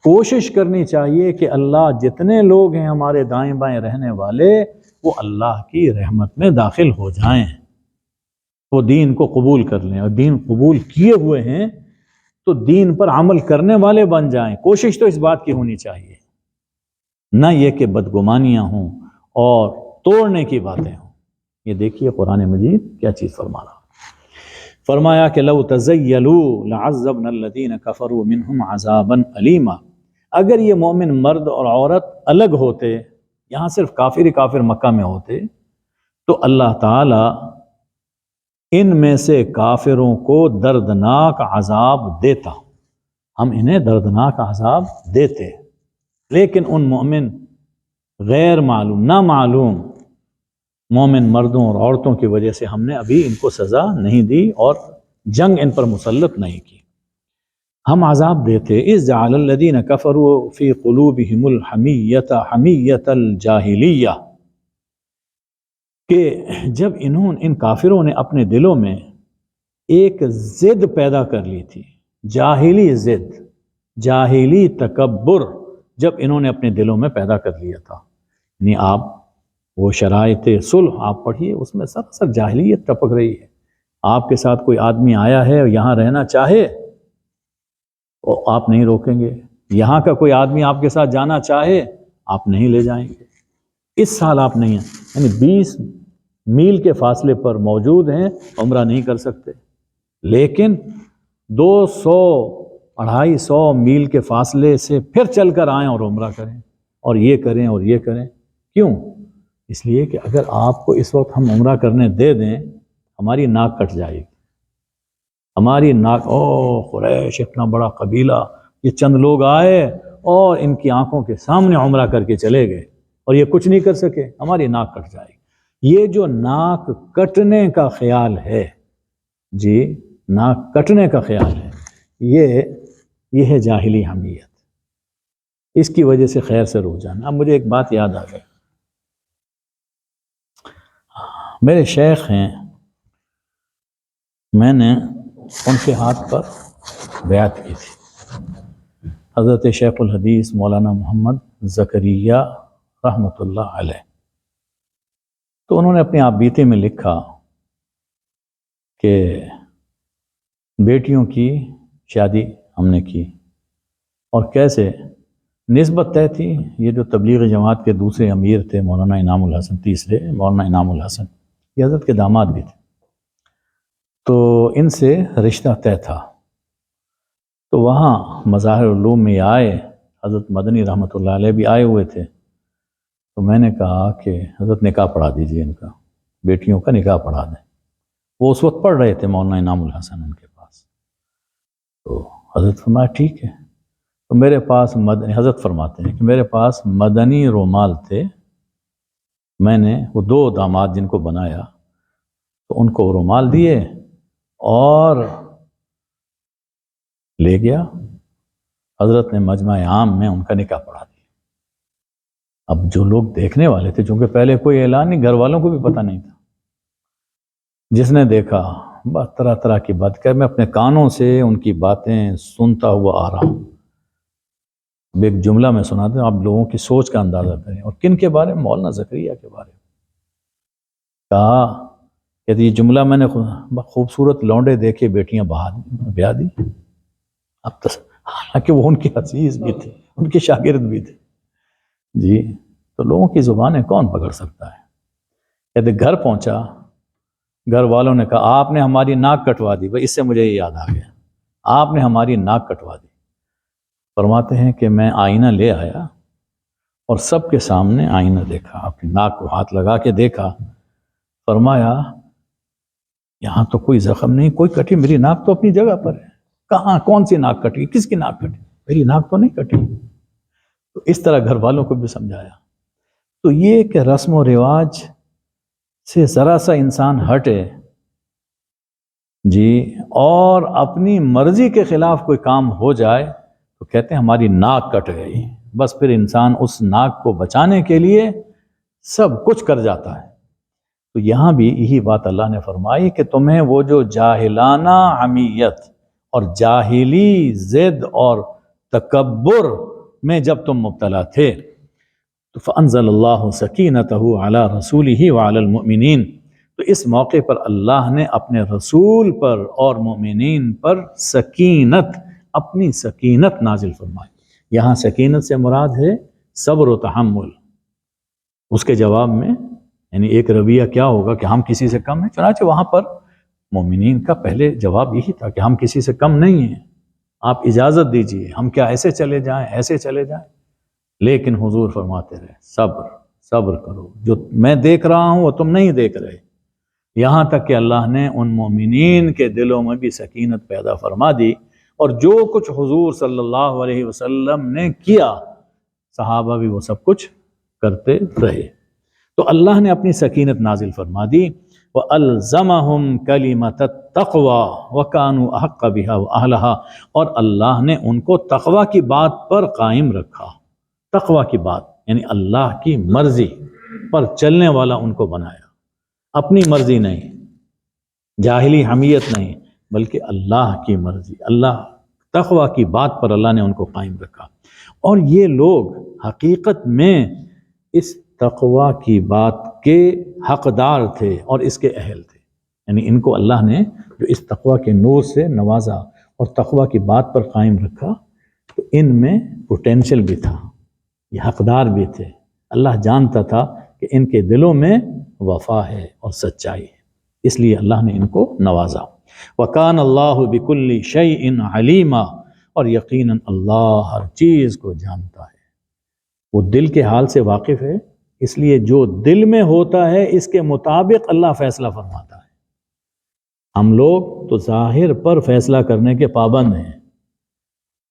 کوشش کرنی چاہیے کہ اللہ جتنے لوگ ہیں ہمارے دائیں بائیں رہنے والے، وہ اللہ کی رحمت میں داخل ہو جائیں، وہ دین کو قبول کر لیں، اور دین قبول کیے ہوئے ہیں تو دین پر عمل کرنے والے بن جائیں۔ کوشش تو اس بات کی ہونی چاہیے، نہ یہ کہ بدگمانیاں ہوں اور توڑنے کی باتیں ہوں۔ یہ دیکھیے قرآن مجید کیا چیز فرما رہا، فرمایا کہ لو تزیلوا لعذبنا الذین کفروا منہم عذابا علیما۔ اگر یہ مومن مرد اور عورت الگ ہوتے، یہاں صرف کافر ہی کافر مکہ میں ہوتے، تو اللہ تعالی ان میں سے کافروں کو دردناک عذاب دیتا، ہم انہیں دردناک عذاب دیتے۔ لیکن ان مومن غیر معلوم، نامعلوم مومن مردوں اور عورتوں کی وجہ سے ہم نے ابھی ان کو سزا نہیں دی اور جنگ ان پر مسلط نہیں کی۔ ہم عذاب دیتے، اذ جعل الذین کفروا فی قلوبہم الحمیۃ حمیۃ الجاہلیہ، کہ جب ان کافروں نے اپنے دلوں میں ایک ضد پیدا کر لی تھی، جاہلی ضد، جاہلی تکبر جب انہوں نے اپنے دلوں میں پیدا کر لیا تھا، یعنی آپ وہ شرائط صلح آپ پڑھیے، اس میں سراسر جاہلیت ٹپک رہی ہے۔ آپ کے ساتھ کوئی آدمی آیا ہے اور یہاں رہنا چاہے اور آپ نہیں روکیں گے، یہاں کا کوئی آدمی آپ کے ساتھ جانا چاہے آپ نہیں لے جائیں گے، اس سال آپ نہیں ہیں، یعنی 20 میل کے فاصلے پر موجود ہیں، عمرہ نہیں کر سکتے، لیکن 200 250 میل کے فاصلے سے پھر چل کر آئیں اور عمرہ کریں اور یہ کریں اور یہ کریں۔ کیوں؟ اس لیے کہ اگر آپ کو اس وقت ہم عمرہ کرنے دے دیں، ہماری ناک کٹ جائے گی، ہماری ناک، قریش اتنا بڑا قبیلہ، یہ چند لوگ آئے اور ان کی آنکھوں کے سامنے عمرہ کر کے چلے گئے اور یہ کچھ نہیں کر سکے، ہماری ناک کٹ جائے گی۔ یہ جو ناک کٹنے کا خیال ہے، جی ناک کٹنے کا خیال ہے، یہ ہے جاہلی حمیت، اس کی وجہ سے خیر سے رک جانا۔ اب مجھے ایک بات یاد آ گئی، میرے شیخ ہیں، میں نے ان کے ہاتھ پر بیعت کی تھی، حضرت شیخ الحدیث مولانا محمد زکریا رحمۃ اللہ علیہ۔ تو انہوں نے اپنی آپ بیتے میں لکھا کہ بیٹیوں کی شادی ہم نے کی، اور کیسے نسبت طے تھی، یہ جو تبلیغ جماعت کے دوسرے امیر تھے مولانا انعام الحسن، تیسرے مولانا انعام الحسن، یہ حضرت کے داماد بھی تھے، تو ان سے رشتہ طے تھا۔ تو وہاں مظاہر علوم میں آئے، حضرت مدنی رحمۃ اللہ علیہ بھی آئے ہوئے تھے، تو میں نے کہا کہ حضرت نکاح پڑھا دیجئے، ان کا بیٹیوں کا نکاح پڑھا دیں۔ وہ اس وقت پڑھ رہے تھے مولانا انعام الحسن ان کے پاس، تو حضرت فرمایا ٹھیک ہے۔ تو میرے پاس حضرت فرماتے ہیں کہ میرے پاس مدنی رومال تھے، میں نے وہ 2 داماد جن کو بنایا تو ان کو رومال دیے اور لے گیا، حضرت نے مجمع عام میں ان کا نکاح پڑھا دیا۔ اب جو لوگ دیکھنے والے تھے، چونکہ پہلے کوئی اعلان نہیں، گھر والوں کو بھی پتہ نہیں تھا، جس نے دیکھا بس طرح طرح کی بات کر، میں اپنے کانوں سے ان کی باتیں سنتا ہوا آ رہا ہوں۔ اب ایک جملہ میں سناتا ہوں، آپ لوگوں کی سوچ کا اندازہ کریں، اور کن کے بارے میں؟ مولانا زکریا کے بارے میں۔ کہا کہ یہ جملہ میں نے خوبصورت لونڈے دیکھے بیٹیاں بیاہ دی، اب تو حالانکہ وہ ان کے عزیز بھی تھے، ان کے شاگرد بھی تھے، جی تو لوگوں کی زبانیں کون پکڑ سکتا ہے؟ کہتے گھر پہنچا، گھر والوں نے کہا آپ نے ہماری ناک کٹوا دی۔ بھائی اس سے مجھے یہ یاد آ گیا، آپ نے ہماری ناک کٹوا دی۔ فرماتے ہیں کہ میں آئینہ لے آیا اور سب کے سامنے آئینہ دیکھا، اپنی ناک کو ہاتھ لگا کے دیکھا، فرمایا یہاں تو کوئی زخم نہیں، کوئی کٹی، میری ناک تو اپنی جگہ پر ہے، کہاں کون سی ناک کٹی، کس کی ناک کٹی؟ میری ناک تو نہیں کٹی۔ تو اس طرح گھر والوں کو بھی سمجھایا۔ تو یہ کہ رسم و رواج سے ذرا سا انسان ہٹے جی اور اپنی مرضی کے خلاف کوئی کام ہو جائے تو کہتے ہیں ہماری ناک کٹ گئی، بس پھر انسان اس ناک کو بچانے کے لیے سب کچھ کر جاتا ہے۔ تو یہاں بھی یہی بات اللہ نے فرمائی کہ تمہیں وہ جو جاہلانہ حمیت اور جاہلی ضد اور تکبر میں جب تم مبتلا تھے تو فَأَنزَلَ اللَّهُ سَكِينَتَهُ عَلَى رَسُولِهِ وَعَلَى الْمُؤْمِنِينَ، تو اس موقع پر اللہ نے اپنے رسول پر اور مومنین پر سکینت، اپنی سکینت نازل فرمائی۔ یہاں سکینت سے مراد ہے صبر و تحمل۔ اس کے جواب میں یعنی ایک رویہ کیا ہوگا کہ ہم کسی سے کم ہیں، چنانچہ وہاں پر مومنین کا پہلے جواب یہی تھا کہ ہم کسی سے کم نہیں ہیں، آپ اجازت دیجئے، ہم کیا ایسے چلے جائیں، ایسے چلے جائیں؟ لیکن حضور فرماتے رہے صبر، صبر کرو، جو میں دیکھ رہا ہوں وہ تم نہیں دیکھ رہے۔ یہاں تک کہ اللہ نے ان مومنین کے دلوں میں بھی سکینت پیدا فرما دی، اور جو کچھ حضور صلی اللہ علیہ وسلم نے کیا صحابہ بھی وہ سب کچھ کرتے رہے۔ تو اللہ نے اپنی سکینت نازل فرما دی۔ وَأَلْزَمَهُمْ كَلِمَةَ التَّقْوَى وَكَانُوا أَحَقَّ بِهَا وَأَهْلَهَا، اور اللہ نے ان کو تقوی کی بات پر قائم رکھا۔ تقوی کی بات یعنی اللہ کی مرضی پر چلنے والا ان کو بنایا، اپنی مرضی نہیں، جاہلی حمیت نہیں، بلکہ اللہ کی مرضی، اللہ تقوی کی بات پر اللہ نے ان کو قائم رکھا۔ اور یہ لوگ حقیقت میں اس تقوی کی بات کے حقدار تھے اور اس کے اہل تھے، یعنی ان کو اللہ نے جو اس تقوی کے نور سے نوازا اور تقوی کی بات پر قائم رکھا تو ان میں پوٹینشل بھی تھا، یہ حقدار بھی تھے۔ اللہ جانتا تھا کہ ان کے دلوں میں وفا ہے اور سچائی ہے، اس لیے اللہ نے ان کو نوازا۔ وَكَانَ اللَّهُ بِكُلِّ شَيْءٍ عَلِيمًا، اور یقیناً اللہ ہر چیز کو جانتا ہے، وہ دل کے حال سے واقف ہے، اس لیے جو دل میں ہوتا ہے اس کے مطابق اللہ فیصلہ فرماتا ہے۔ ہم لوگ تو ظاہر پر فیصلہ کرنے کے پابند ہیں،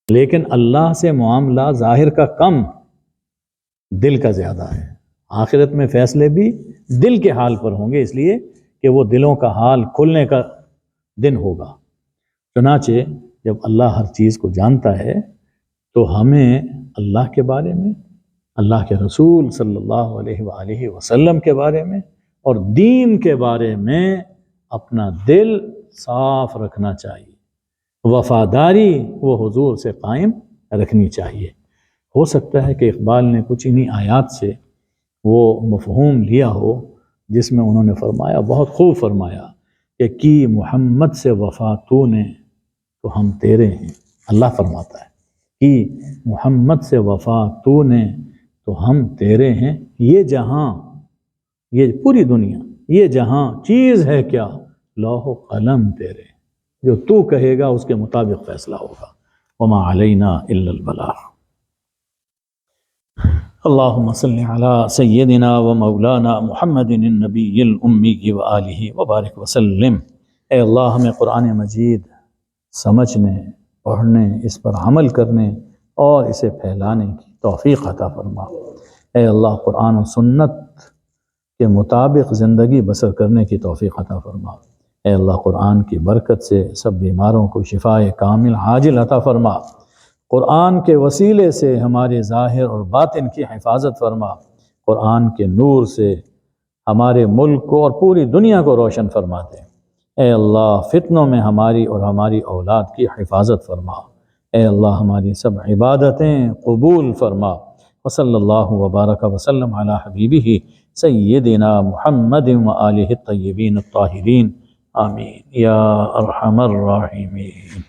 لیکن اللہ سے معاملہ ظاہر کا کم، دل کا زیادہ ہے۔ آخرت میں فیصلے بھی دل کے حال پر ہوں گے، اس لیے کہ وہ دلوں کا حال کھلنے کا دن ہوگا۔ چنانچہ جب اللہ ہر چیز کو جانتا ہے تو ہمیں اللہ کے بارے میں، اللہ کے رسول صلی اللہ علیہ وآلہ وسلم کے بارے میں اور دین کے بارے میں اپنا دل صاف رکھنا چاہیے، وفاداری وہ حضور سے قائم رکھنی چاہیے۔ ہو سکتا ہے کہ اقبال نے کچھ انہی آیات سے وہ مفہوم لیا ہو جس میں انہوں نے فرمایا، بہت خوب فرمایا کہ کی محمد سے وفا تو نے تو ہم تیرے ہیں۔ اللہ فرماتا ہے کی محمد سے وفا تو نے تو ہم تیرے ہیں، یہ جہاں، یہ پوری دنیا، یہ جہاں چیز ہے کیا، لوح و قلم تیرے، جو تو کہے گا اس کے مطابق فیصلہ ہوگا۔ وما علینا الا البلاغ۔ اللہم صلی علی سیدنا و مولانا محمد النبی الامی وآلہ وبارک وسلم۔ اے اللہ ہمیں قرآن مجید سمجھنے، پڑھنے، اس پر عمل کرنے اور اسے پھیلانے کی توفیق عطا فرما۔ اے اللہ قرآن و سنت کے مطابق زندگی بسر کرنے کی توفیق عطا فرما۔ اے اللہ قرآن کی برکت سے سب بیماروں کو شفائے کامل عاجل عطا فرما۔ قرآن کے وسیلے سے ہمارے ظاہر اور باطن کی حفاظت فرما۔ قرآن کے نور سے ہمارے ملک کو اور پوری دنیا کو روشن فرما دے۔ اے اللہ فتنوں میں ہماری اور ہماری اولاد کی حفاظت فرما۔ اے اللہ ہماری سب عبادتیں قبول فرما۔ وصلی اللہ وبارک وسلم علی حبیبہ سیدنا محمد وآلہ الطیبین الطاہرین، آمین یا ارحم الراحمین۔